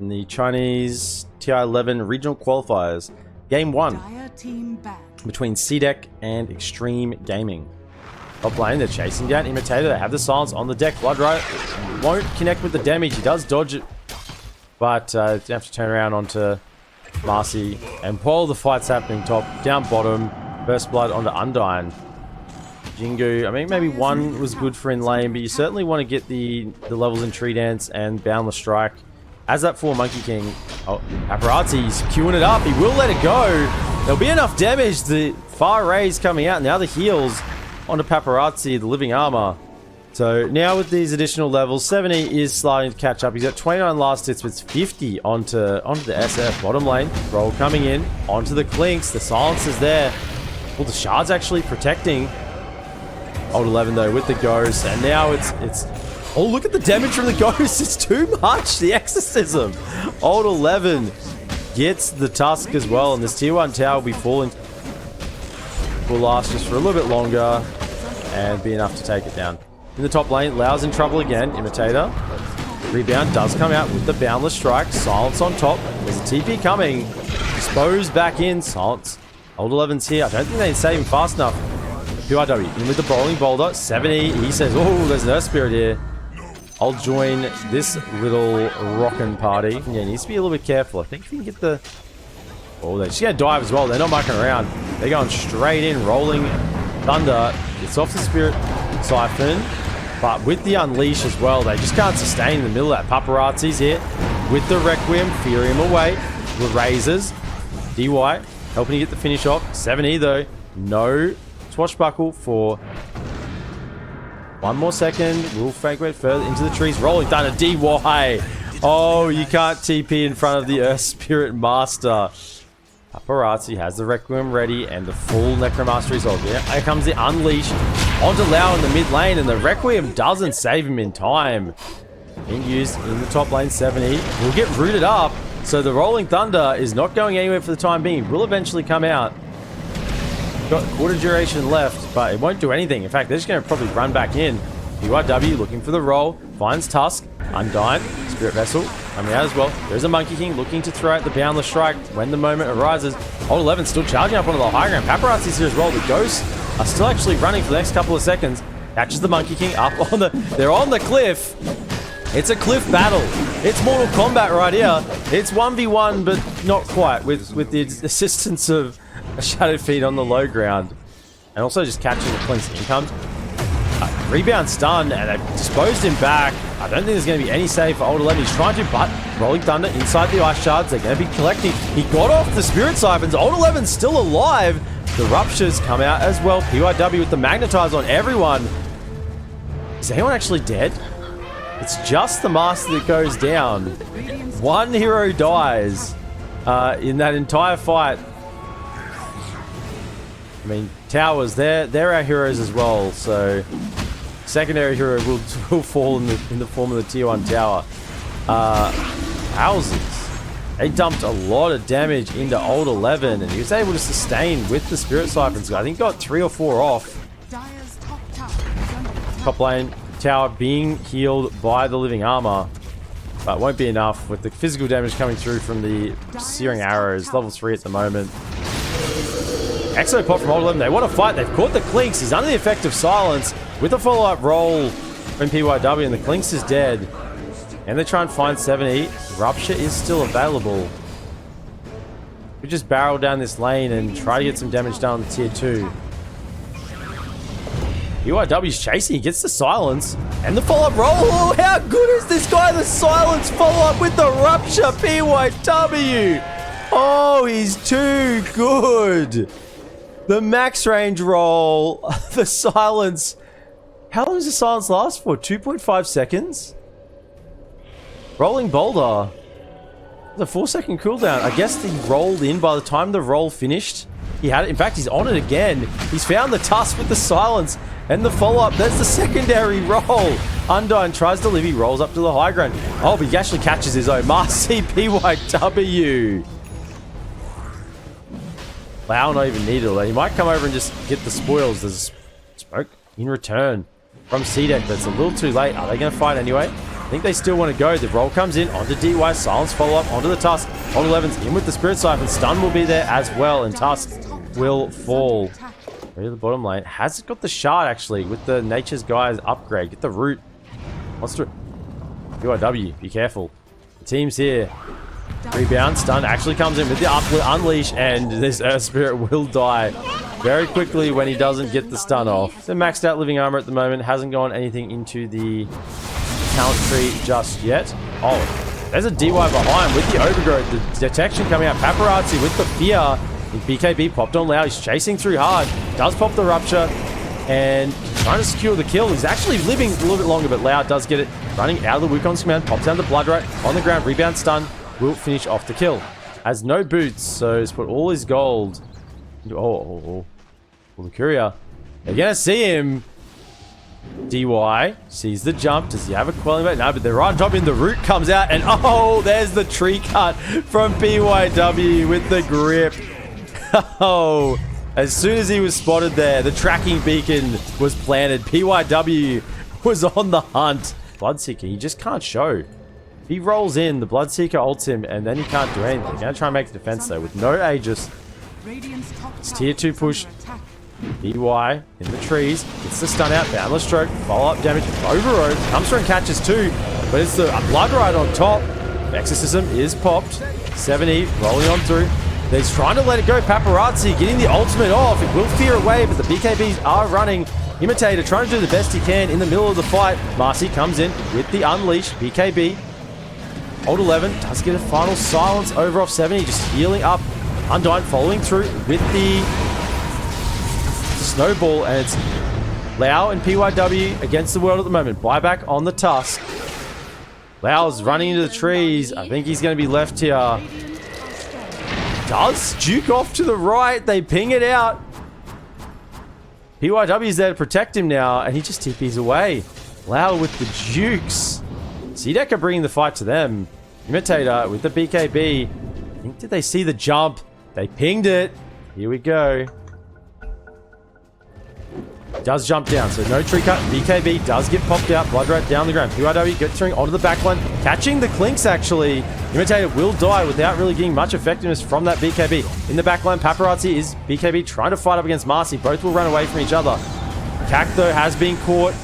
in the Chinese TI11 regional qualifiers. Game 1 between CDEC and Extreme Gaming. Top lane, they're chasing down Imitator. They have the silence on the deck. Blood right won't connect with the damage. He does dodge it, but they have to turn around onto Marcy. And while the fight's happening, top, down bottom, first blood onto Undyne. Jingu, I mean, maybe one was good for in lane, but you certainly want to get the levels in Tree Dance and Boundless Strike. As that for Monkey King, oh, Paparazzi's queuing it up. He will let it go. There'll be enough damage. The far rays coming out. Now the heals onto Paparazzi, the living armor. So now with these additional levels, 70 is starting to catch up. He's got 29 last hits with 50 onto the SF bottom lane. Roll coming in onto the Clinks. The silence is there. Well, the shard's actually protecting Old 11 though with the Ghost, and now it's oh, look at the damage from the Ghost. It's too much. The Exorcism. Old 11 gets the Tusk as well, and this tier 1 tower will be falling. Will last just for a little bit longer and be enough to take it down. In the top lane, Lau's in trouble again. Imitator. Rebound does come out with the Boundless Strike. Silence on top. There's a TP coming. Dispose back in. Silence. Old 11's here. I don't think they save him fast enough. PYW in with the Bowling Boulder. 70. He says, oh, there's an Earth Spirit here. I'll join this little rockin' party. Yeah, needs to be a little bit careful. I think if you can get the... Oh, they're just going to dive as well. They're not mucking around. They're going straight in. Rolling Thunder. It's off the Spirit Siphon. But with the Unleash as well, they just can't sustain in the middle of that. Paparazzi's here with the Requiem. Fear him away. The Razors. DY helping to get the finish off. 70 though. No swashbuckle for one more second. Will fragment further into the trees. Rolling Thunder. DY. Oh, you can't TP in front of the Earth Spirit Master. Paparazzi has the Requiem ready and the full Necromaster is over. Here comes the Unleash onto Lau in the mid lane, and the Requiem doesn't save him in time. Being used in the top lane. 70 will get rooted up, so the Rolling Thunder is not going anywhere for the time being. It will eventually come out. Got a quarter duration left, but it won't do anything. In fact, they're just going to probably run back in. PYW looking for the roll, finds Tusk, Undyne, Spirit Vessel coming out as well. There's a Monkey King looking to throw out the Boundless Strike when the moment arises. Old 11 still charging up onto the high ground. Paparazzi's here as well. The Ghosts are still actually running for the next couple of seconds. Catches the Monkey King up on the... They're on the cliff. It's a cliff battle. It's Mortal Kombat right here. It's 1v1, but not quite, with the assistance of a Shadow Feed on the low ground. And also just catching the Clint's income. Rebound stun, and they've disposed him back. I don't think there's going to be any save for Old 11. He's trying to, but Rolling Thunder inside the Ice Shards. They're going to be collecting. He got off the Spirit Siphons. Old 11's still alive. The Ruptures come out as well. PYW with the Magnetize on everyone. Is anyone actually dead? It's just the Master that goes down. One hero dies in that entire fight. I mean, towers, they're our heroes as well, so secondary hero will fall in the form of the tier 1 tower. Houses. They dumped a lot of damage into Old 11, and he was able to sustain with the Spirit Siphons. I think got 3 or 4 off. Top lane tower being healed by the living armor, but won't be enough with the physical damage coming through from the searing arrows. Level 3 at the moment. Exo pop from Old 11. They want to fight. They've caught the Clinks. He's under the effect of silence with a follow-up roll from PYW, and the Clinks is dead. And they try and find 70. Rupture is still available. We just barrel down this lane and try to get some damage down on tier 2. PYW's chasing. He gets the silence and the follow-up roll. Oh, how good is this guy? The silence follow-up with the Rupture. PYW. Oh, he's too good. The max range roll, the silence. How long does the silence last for? 2.5 seconds? Rolling Boulder. The 4-second cooldown. I guess he rolled in by the time the roll finished. He had it. In fact, he's on it again. He's found the Tusk with the silence and the follow-up. That's the secondary roll. Undyne tries to live. He rolls up to the high ground. Oh, but he actually catches his own. Marcy PYW. Lau not even needed it. He might come over and just get the spoils. There's smoke in return from CDEC, but it's a little too late. Are they going to fight anyway? I think they still want to go. The roll comes in onto DY. Silence follow-up onto the Tusk. Old 11's in with the Spirit Siphon. Stun will be there as well, and Tusk will fall. Go to the bottom lane. Has got the shard, actually, with the Nature's Guys upgrade. Get the root. Wants to... UIW, be careful. The team's here. Rebound. Stun actually comes in with the Unleash, and this Earth Spirit will die very quickly when he doesn't get the stun off. The maxed out living armor at the moment hasn't gone anything into the talent tree just yet. Oh, there's a DY behind with the overgrowth. The detection coming out. Paparazzi with the fear. BKB popped on Lau. He's chasing through hard. Does pop the rupture and trying to secure the kill. He's actually living a little bit longer, but Lau does get it. Running out of the Wukong's command. Pops down the Blood Right on the ground. Rebound stun. Will finish off the kill. Has no boots, so he's put all his gold into... Oh, the courier. They're gonna see him. DY sees the jump. Does he have a quelling back? No, but they're right on top. The root comes out, and oh, there's the tree cut from PYW with the grip. Oh, as soon as he was spotted there, the tracking beacon was planted. PYW was on the hunt. Bloodseeker, he just can't show. He rolls in, the Bloodseeker ults him, and then he can't do anything. They're going to try and make the defense, though, with no Aegis. It's tier 2 push. DY in the trees. Gets the stun out. Boundless Stroke. Follow-up damage. Overgrowth comes through and catches 2. But it's the Blood Right on top. Exorcism is popped. 70 rolling on through. They're trying to let it go. Paparazzi getting the ultimate off. It will fear away, but the BKBs are running. Imitator trying to do the best he can in the middle of the fight. Marcy comes in with the Unleash. BKB. Old 11 does get a final silence over off 70, just healing up. Undyne following through with the snowball, and it's Lau and PYW against the world at the moment. Buyback on the Tusk. Lau's running into the trees. I think he's going to be left here. Does juke off to the right. They ping it out. PYW's there to protect him now, and he just TPs away. Lau with the jukes. CDEC are bringing the fight to them. Imitator with the BKB. I think, did they see the jump? They pinged it. Here we go. Does jump down, so no tree cut. BKB does get popped out. Blood Rat down the ground. PYW gets turning onto the backline. Catching the clinks, actually. Imitator will die without really getting much effectiveness from that BKB. In the backline, Paparazzi is BKB trying to fight up against Marcy. Both will run away from each other. Cac, though, has been caught.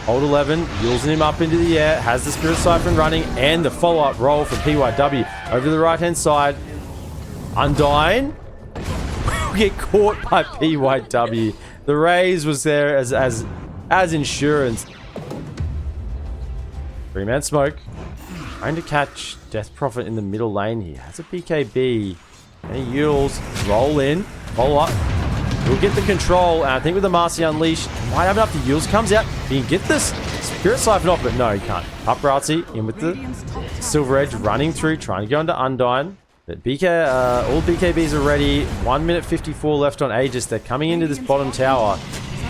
Old 11, using him up into the air, has the Spirit Siphon running, and the follow-up roll from PYW. Over to the right-hand side, Undyne will get caught by PYW. The Raze was there as insurance. 3-man smoke. Trying to catch Death Prophet in the middle lane here. Has a BKB. Any Yules. Roll in. Follow up. We'll get the control, and I think with the Marcy Unleash, might have enough. The Yules comes out. He can get this Spirit Siphon off, but no, he can't. Paparazzi in with the Silver Edge, running through, trying to go into Undyne. But all BKBs are ready. 1 minute 54 left on Aegis. They're coming into this bottom tower,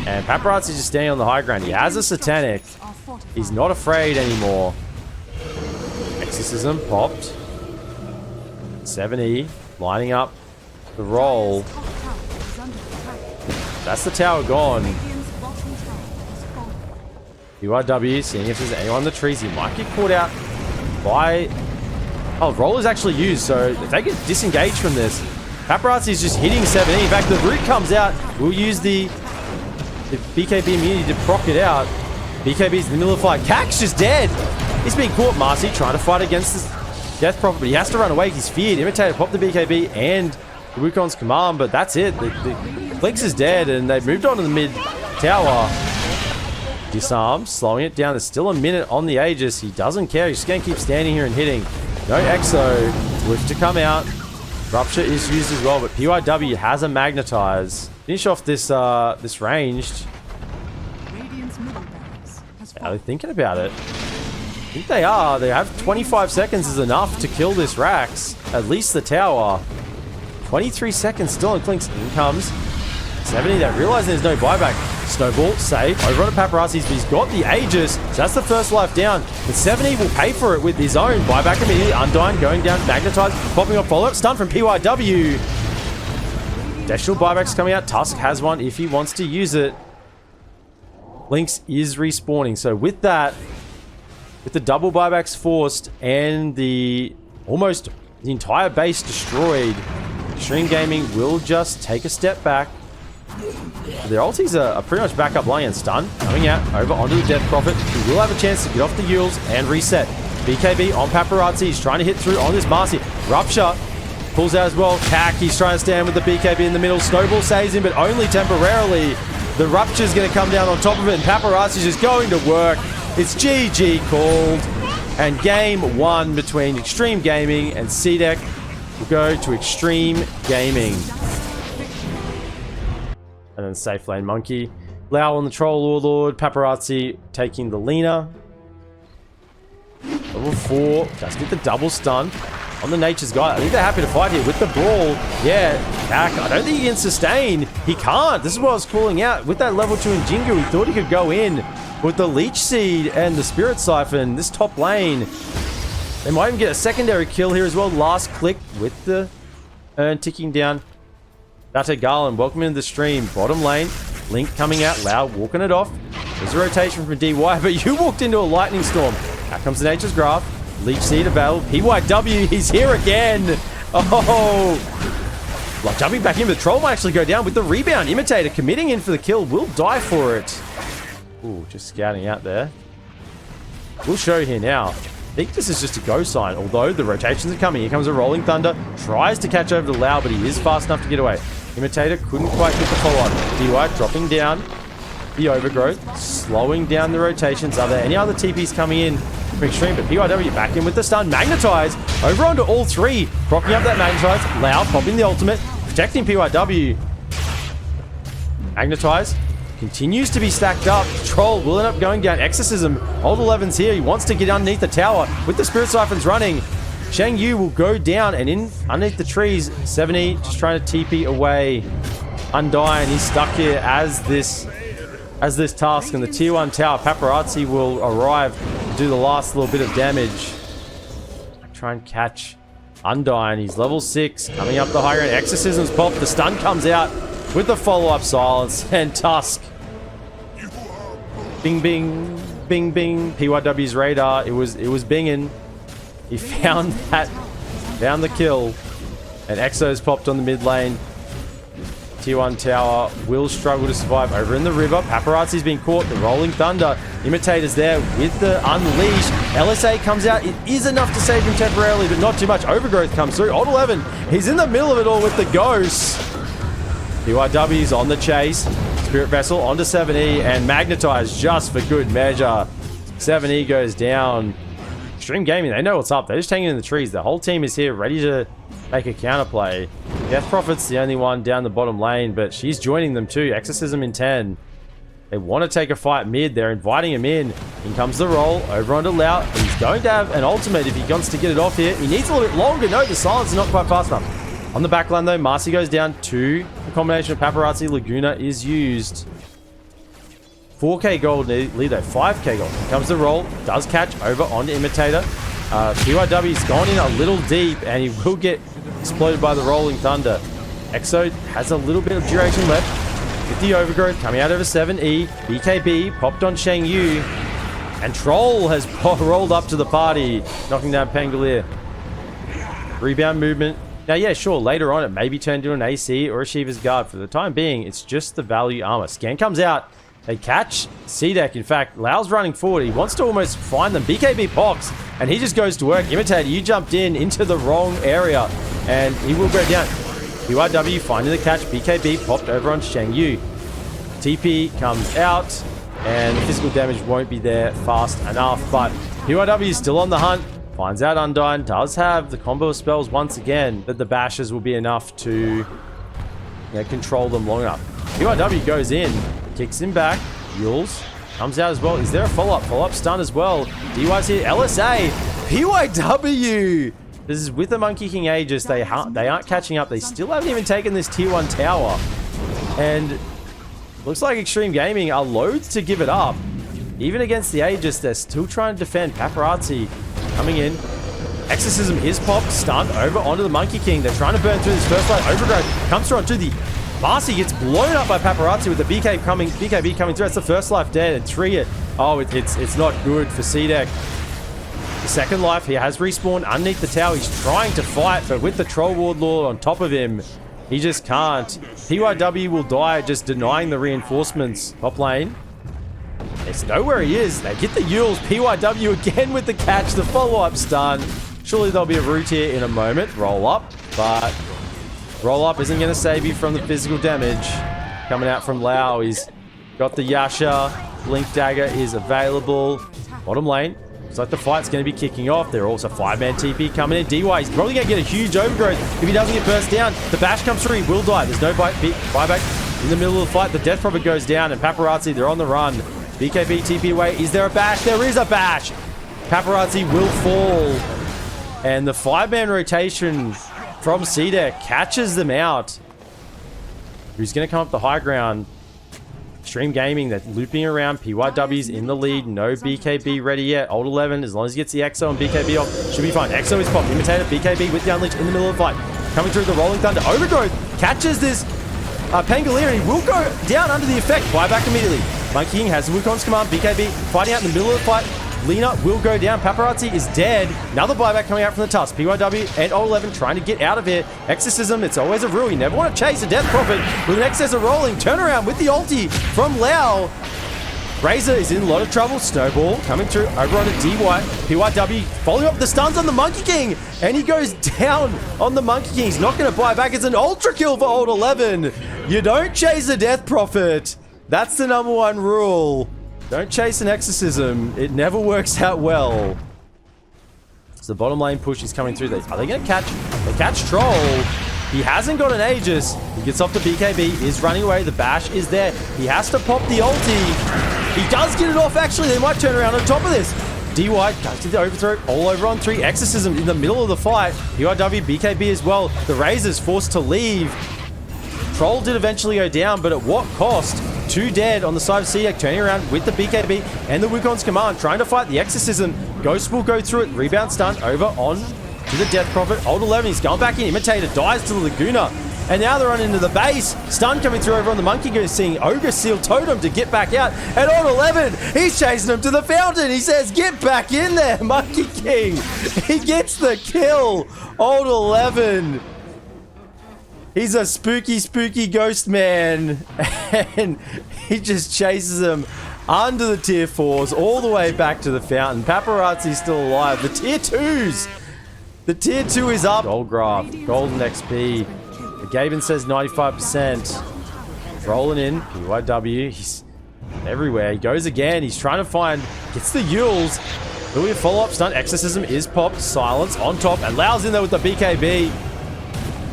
and Paparazzi's just standing on the high ground. He has a Satanic. He's not afraid anymore. Exorcism popped. 70 lining up the roll. That's the tower gone. URW seeing if there's anyone in the trees. He might get caught out by... Oh, roll is actually used, so if they get disengaged from this, Paparazzi is just hitting 70. In fact, the root comes out. We'll use the BKB immunity to proc it out. BKB's in the middle of the fight. Cac's just dead. He's being caught. Marcy trying to fight against this Death Prophet, but he has to run away. He's feared. Imitator popped the BKB and the Wukong's command, but that's it. The Clinks is dead, and they've moved on to the mid tower. Disarm, slowing it down. There's still a minute on the Aegis. He doesn't care. He's just going to keep standing here and hitting. No Exo. Whiff to come out. Rupture is used as well, but PYW has a Magnetize. Finish off this this ranged. Are they thinking about it? I think they are. They have 25 seconds is enough to kill this Rax. At least the tower. 23 seconds still on Clinks. In comes 70. They realize there's no buyback. Snowball, save. Over on Paparazzi's, but he's got the Aegis. So that's the first life down. But 70 will pay for it with his own buyback immediately. Undyne going down, Magnetized, popping up follow-up. Stun from PYW. Additional buybacks coming out. Tusk has one if he wants to use it. Lynx is respawning. So with that, with the double buybacks forced and almost the entire base destroyed, Extreme Gaming will just take a step back. Their ultis are pretty much back up line and stun. Coming out over onto the Death Prophet, who will have a chance to get off the Yules and reset. BKB on Paparazzi. He's trying to hit through on this Marcy. Rupture pulls out as well. Cack, he's trying to stand with the BKB in the middle. Snowball saves him, but only temporarily. The Rupture's going to come down on top of it, and Paparazzi's just going to work. It's GG called. And game 1 between Extreme Gaming and CDEC will go to Extreme Gaming. And then safe lane Monkey. Lau on the Troll Warlord. Paparazzi taking the Lina. Level 4. Just get the double stun on the Nature's Guide. I think they're happy to fight here with the Brawl. Yeah, Cack, I don't think he can sustain. He can't. This is what I was calling out. With that level 2 in Jingu, he thought he could go in. With the Leech Seed and the Spirit Siphon, this top lane, they might even get a secondary kill here as well. Last click with the urn ticking down. Date Garland, welcome into the stream. Bottom lane, Link coming out, Loud walking it off. There's a rotation from DY, but you walked into a lightning storm. Out comes the Nature's Graph. Leech Seed available. PYW, he's here again. Oh. Like jumping back in, the Troll might actually go down with the rebound. Imitator committing in for the kill, will die for it. Ooh, just scouting out there. We'll show here now. I think this is just a go sign, although the rotations are coming. Here comes a Rolling Thunder. Tries to catch over to Lau, but he is fast enough to get away. Imitator couldn't quite get the follow-up. DY dropping down the Overgrowth, slowing down the rotations. Are there any other TPs coming in from Extreme? But PYW back in with the stun. Magnetize over onto all three. Propping up that Magnetize. Lau popping the ultimate. Protecting PYW. Magnetize continues to be stacked up. Troll will end up going down. Exorcism. Old 11's here. He wants to get underneath the tower with the Spirit Siphons running. Shang Yu will go down and in underneath the trees. 70 just trying to TP away. Undying. He's stuck here as this task. And the tier 1 tower, Paparazzi will arrive to do the last little bit of damage. Try and catch Undying. He's level 6. Coming up the high ground. Exorcism's popped. The stun comes out with the follow-up silence. And Tusk. Bing, bing, bing, bing. PYW's radar. It was binging. He found the kill. And Exo's popped on the mid lane. Tier 1 tower will struggle to survive over in the river. Paparazzi's been caught. The Rolling Thunder. Imitator's there with the Unleash. LSA comes out. It is enough to save him temporarily, but not too much. Overgrowth comes through. Old 11. He's in the middle of it all with the Ghost. PYW's on the chase. Spirit Vessel onto 7E and Magnetize just for good measure. 7E goes down. Extreme Gaming, they know what's up. They're just hanging in the trees. The whole team is here ready to make a counterplay. Death Prophet's the only one down the bottom lane, but she's joining them too. Exorcism in 10. They want to take a fight mid. They're inviting him in. In comes the roll over onto Lau. He's going to have an ultimate if he wants to get it off here. He needs a little bit longer. No, the silence is not quite fast enough. On the back line though, Marcy goes down. 2. The combination of Paparazzi, Laguna is used. 4k gold lead though, 5k gold. Here comes the roll, does catch over onto Imitator. PYW's gone in a little deep and he will get exploded by the Rolling Thunder. Exo has a little bit of duration left with the Overgrowth coming out over 7E. BKB popped on Shang Yu and Troll has rolled up to the party, knocking down Pangolier. Rebound movement. Now, yeah, sure, later on it may be turned into an AC or a Shiva's Guard. For the time being, it's just the value armor. Scan comes out. They catch CDEC. In fact, Lau's running forward. He wants to almost find them. BKB pops, and he just goes to work. Imitator, you jumped into the wrong area, and he will go down. PYW finding the catch. BKB popped over on Shang Yu. TP comes out, and the physical damage won't be there fast enough, but PYW is still on the hunt. Finds out Undyne does have the combo of spells once again, but the bashes will be enough to control them long enough. PYW goes in, kicks him back. Yules comes out as well. Is there a follow-up? Follow-up stun as well. DY's here. LSA. PYW. This is with the Monkey King Aegis. They aren't catching up. They still haven't even taken this tier 1 tower. And looks like Extreme Gaming are loath to give it up. Even against the Aegis, they're still trying to defend. Paparazzi coming in. Exorcism is popped, stunned over onto the Monkey King. They're trying to burn through this first light. Overgrowth comes through onto the Marcy, gets blown up by Paparazzi with the BKB coming through. That's the first life dead and 3 it. Oh, it's not good for CDEC. second life. He has respawned underneath the tower. He's trying to fight, but with the Troll Warlord on top of him, he just can't. PYW will die just denying the reinforcements. Top lane. They know where he is. They get the Yules. PYW again with the catch. The follow-up stun. Surely there'll be a root here in a moment. Roll up, but roll up isn't going to save you from the physical damage. Coming out from Lau. He's got the Yasha. Blink Dagger is available. Bottom lane. Looks like the fight's going to be kicking off. There are also 5-man TP coming in. DY, he's probably going to get a huge overgrowth if he doesn't get burst down. The bash comes through. He will die. There's no buyback in the middle of the fight. The death probably goes down, and Paparazzi, they're on the run. BKB TP away. Is there a bash? There is a bash. Paparazzi will fall. And the 5-man rotation from CDEC catches them out. Who's going to come up the high ground? Extreme Gaming, they're looping around. PYW's in the lead. No BKB ready yet. Old 11, as long as he gets the EXO and BKB off, should be fine. EXO is popped. Imitator, BKB with the Unleash in the middle of the fight. Coming through the Rolling Thunder. Overgrowth catches this Pangolier, and he will go down under the effect. Buyback immediately. Monkey King has the Wukong's command. BKB fighting out in the middle of the fight. Lena will go down. Paparazzi is dead. Another buyback coming out from the tusk. PYW and Old 11 trying to get out of here. Exorcism, it's always a rule. You never want to chase a Death Prophet with an excess of rolling. Turnaround with the ulti from Lau. Razor is in a lot of trouble. Snowball coming through over on a DY. PYW following up the stuns on the Monkey King. And he goes down on the Monkey King. He's not going to buy back. It's an ultra kill for Old 11. You don't chase a Death Prophet. That's the #1 rule. Don't chase an Exorcism. It never works out well. So the bottom lane push is coming through. Are they going to catch? They catch Troll. He hasn't got an Aegis. He gets off the BKB. Is running away. The bash is there. He has to pop the ulti. He does get it off, actually. They might turn around on top of this. DY goes to the overthrow. All over on 3. Exorcism in the middle of the fight. PYW, BKB as well. The Razor's forced to leave. Troll did eventually go down, but at what cost? 2 dead on the side of CDEC, turning around with the BKB and the Wukong's command, trying to fight the Exorcism. Ghost will go through it. Rebound stun over on to the Death Prophet. Old 11, he's going back in. Imitator dies to the Laguna. And now they're on into the base. Stun coming through over on the Monkey Goose, seeing Ogre seal Totem to get back out. And Old 11, he's chasing him to the fountain. He says, get back in there, Monkey King. He gets the kill. Old 11. He's a spooky, spooky ghost man, and he just chases him under the tier 4s all the way back to the fountain. Paparazzi's still alive. The tier 2s. The tier 2 is up. Gold graph, golden XP. Gaben says 95%. Rolling in. PYW. He's everywhere. He goes again. He's trying to find. Gets the Yules. Will be a follow-up stun. Exorcism is popped. Silence on top. And Lau's in there with the BKB.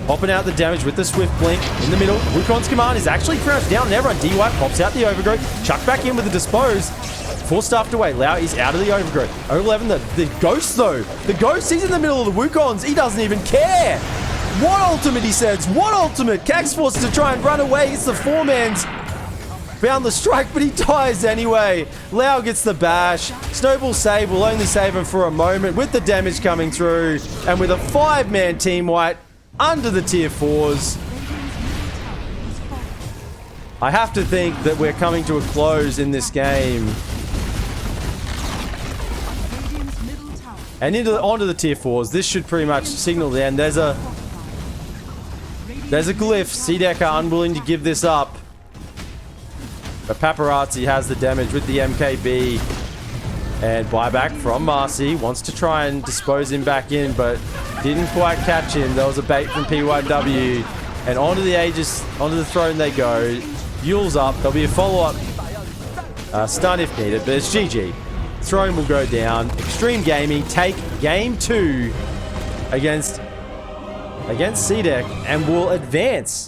Popping out the damage with the Swift Blink in the middle. Wukong's command is actually crouched down. Everyone DY pops out the overgrowth. Chuck back in with the Dispose. 4 staffed away. Lau is out of the overgrowth. 11, the Ghost though. The Ghost, he's in the middle of the Wukongs. He doesn't even care. What ultimate, he says. What ultimate? Cax forces to try and run away. It's the 4-man's. Found the strike, but he dies anyway. Lau gets the bash. Snowball save will only save him for a moment with the damage coming through. And with a 5-man team wipe under the tier 4s. I have to think that we're coming to a close in this game. And onto the tier 4s. This should pretty much signal the end. There's a glyph. CDEC are unwilling to give this up. But Paparazzi has the damage with the MKB. And buyback from Marcy. Wants to try and dispose him back in, but didn't quite catch him. There was a bait from PYW. And onto the Aegis, onto the throne they go. Yule's up. There'll be a follow-up stun if needed, but it's GG. Throne will go down. Extreme Gaming take game 2 against CDEC and will advance